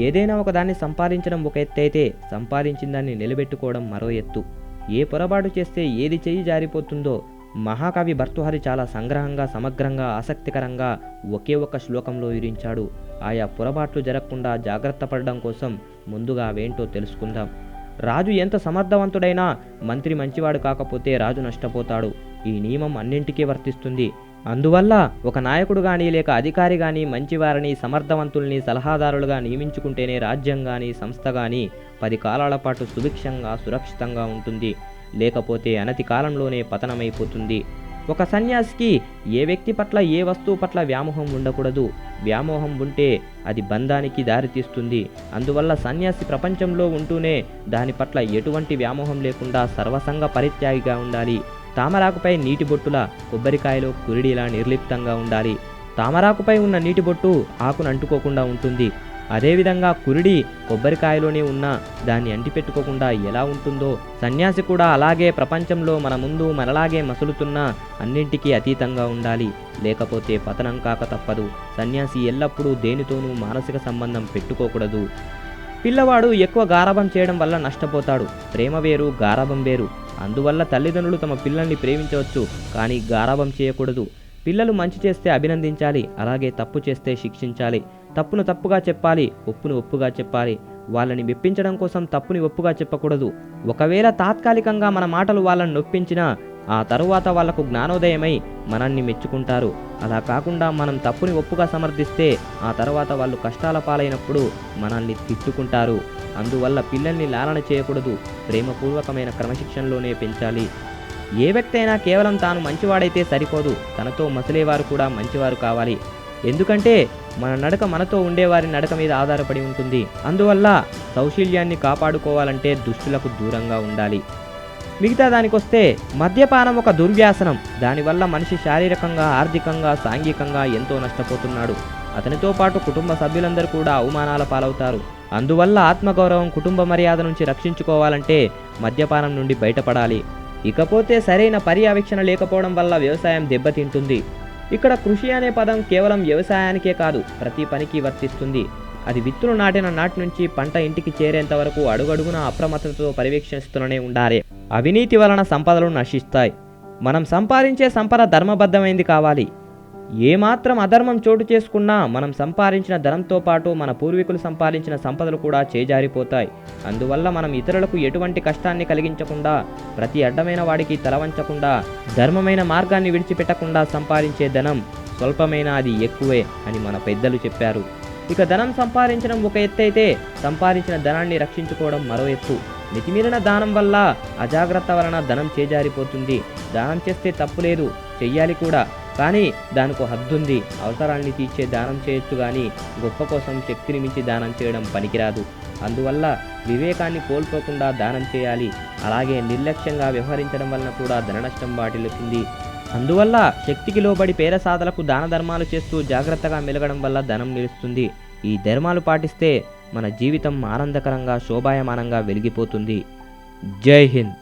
ఏదైనా ఒకదాన్ని సంపాదించడం ఒక ఎత్తు అయితే సంపాదించిన దాన్ని నిలబెట్టుకోవడం మరో ఎత్తు. ఏ పొరపాటు చేస్తే ఏది చెయ్యి జారిపోతుందో మహాకవి భర్తృహరి చాలా సంగ్రహంగా, సమగ్రంగా, ఆసక్తికరంగా ఒకే ఒక్క శ్లోకంలో వివరించాడు. ఆయా పొరపాట్లు జరగకుండా జాగ్రత్త పడడం కోసం ముందుగా అవేంటో తెలుసుకుందాం. రాజు ఎంత సమర్థవంతుడైనా మంత్రి మంచివాడు కాకపోతే రాజు నష్టపోతాడు. ఈ నియమం అన్నింటికీ వర్తిస్తుంది. అందువల్ల ఒక నాయకుడు కానీ లేక అధికారి కానీ మంచివారిని, సమర్థవంతుల్ని సలహాదారులుగా నియమించుకుంటేనే రాజ్యం కానీ సంస్థ కానీ 10 కాలాల పాటు సుభిక్షంగా, సురక్షితంగా ఉంటుంది. లేకపోతే అనతి కాలంలోనే పతనమైపోతుంది. ఒక సన్యాసికి ఏ వ్యక్తి పట్ల, ఏ వస్తువు పట్ల వ్యామోహం ఉండకూడదు. వ్యామోహం ఉంటే అది బంధానికి దారితీస్తుంది. అందువల్ల సన్యాసి ప్రపంచంలో ఉంటూనే దాని పట్ల ఎటువంటి వ్యామోహం లేకుండా సర్వసంగ పరిత్యాగిగా ఉండాలి. తామరాకుపై నీటి బొట్టులా, కొబ్బరికాయలో కురిడిలా నిర్లిప్తంగా ఉండాలి. తామరాకుపై ఉన్న నీటి బొట్టు ఆకును అంటుకోకుండా ఉంటుంది. అదేవిధంగా కురిడి కొబ్బరికాయలోనే ఉన్న దాన్ని అంటిపెట్టుకోకుండా ఎలా ఉంటుందో సన్యాసి కూడా అలాగే ప్రపంచంలో మన ముందు మనలాగే మసులుతున్న అన్నింటికీ అతీతంగా ఉండాలి. లేకపోతే పతనం కాక తప్పదు. సన్యాసి ఎల్లప్పుడూ దేనితోనూ మానసిక సంబంధం పెట్టుకోకూడదు. పిల్లవాడు ఎక్కువ గారాబం చేయడం వల్ల నష్టపోతాడు. ప్రేమ వేరు, గారాబం వేరు. అందువల్ల తల్లిదండ్రులు తమ పిల్లల్ని ప్రేమించవచ్చు, కానీ గారాబం చేయకూడదు. పిల్లలు మంచి చేస్తే అభినందించాలి, అలాగే తప్పు చేస్తే శిక్షించాలి. తప్పును తప్పుగా చెప్పాలి, ఒప్పును ఒప్పుగా చెప్పాలి. వాళ్ళని మెప్పించడం కోసం తప్పుని ఒప్పుగా చెప్పకూడదు. ఒకవేళ తాత్కాలికంగా మన మాటలు వాళ్ళని నొప్పించినా ఆ తరువాత వాళ్లకు జ్ఞానోదయమై మనల్ని మెచ్చుకుంటారు. అలా కాకుండా మనం తప్పుని ఒప్పుగా సమర్థిస్తే ఆ తర్వాత వాళ్ళు కష్టాల పాలైనప్పుడు మనల్ని తిట్టుకుంటారు. అందువల్ల పిల్లల్ని లాలన చేయకూడదు. ప్రేమపూర్వకమైన క్రమశిక్షణలోనే పెంచాలి. ఏ వ్యక్తి అయినా కేవలం తాను మంచివాడైతే సరిపోదు, తనతో మసలేవారు కూడా మంచివారు కావాలి. ఎందుకంటే మన నడక మనతో ఉండేవారి నడక మీద ఆధారపడి ఉంటుంది. అందువల్ల సౌశీల్యాన్ని కాపాడుకోవాలంటే దుష్టులకు దూరంగా ఉండాలి. మిగతా దానికొస్తే మద్యపానం ఒక దుర్వ్యాసనం. దానివల్ల మనిషి శారీరకంగా, ఆర్థికంగా, సాంఘికంగా ఎంతో నష్టపోతున్నాడు. అతనితో పాటు కుటుంబ సభ్యులందరూ కూడా అవమానాల పాలవుతారు. అందువల్ల ఆత్మగౌరవం, కుటుంబ మర్యాద నుంచి రక్షించుకోవాలంటే మద్యపానం నుండి బయటపడాలి. ఇకపోతే సరైన పర్యవేక్షణ లేకపోవడం వల్ల వ్యవసాయం దెబ్బతింటుంది. ఇక్కడ కృషి అనే పదం కేవలం వ్యవసాయానికే కాదు, ప్రతి పనికి వర్తిస్తుంది. అది విత్తులు నాటిన నాటి నుంచి పంట ఇంటికి చేరేంత వరకు అడుగడుగున అప్రమత్తతో పర్యవేక్షిస్తూనే ఉండాలి. అవినీతి వలన సంపదలు నశిస్తాయి. మనం సంపాదించే సంపద ధర్మబద్ధమైంది కావాలి. ఏమాత్రం అధర్మం చోటు చేసుకున్నా మనం సంపాదించిన ధనంతో పాటు మన పూర్వీకులు సంపాదించిన సంపదలు కూడా చేజారిపోతాయి. అందువల్ల మనం ఇతరులకు ఎటువంటి కష్టాన్ని కలిగించకుండా, ప్రతి అడ్డమైన వాడికి తలవంచకుండా, ధర్మమైన మార్గాన్ని విడిచిపెట్టకుండా సంపాదించే ధనం స్వల్పమైన అది ఎక్కువే అని మన పెద్దలు చెప్పారు. ఇక ధనం సంపాదించడం ఒక ఎత్తు అయితే సంపాదించిన ధనాన్ని రక్షించుకోవడం మరో ఎత్తు. మితిమీరిన దానం వల్ల, అజాగ్రత్త వలన ధనం చేజారిపోతుంది. దానం చేస్తే తప్పు లేదు, చెయ్యాలి కూడా. కానీ దానికి హద్దుంది. అవసరాన్ని తీర్చే దానం చేయొచ్చు, కానీ గొప్ప కోసం శక్తిని మించి దానం చేయడం పనికిరాదు. అందువల్ల వివేకాన్ని కోల్పోకుండా దానం చేయాలి. అలాగే నిర్లక్ష్యంగా వ్యవహరించడం వలన కూడా ధన నష్టం వాటిల్లుతుంది. అందువల్ల శక్తికి లోబడి పేద సాధలకు దాన ధర్మాలు చేస్తూ జాగ్రత్తగా మెలగడం వల్ల ధనం నిలుస్తుంది. ఈ ధర్మాలు పాటిస్తే మన జీవితం ఆనందకరంగా, శోభాయమానంగా వెలిగిపోతుంది. జై హింద్.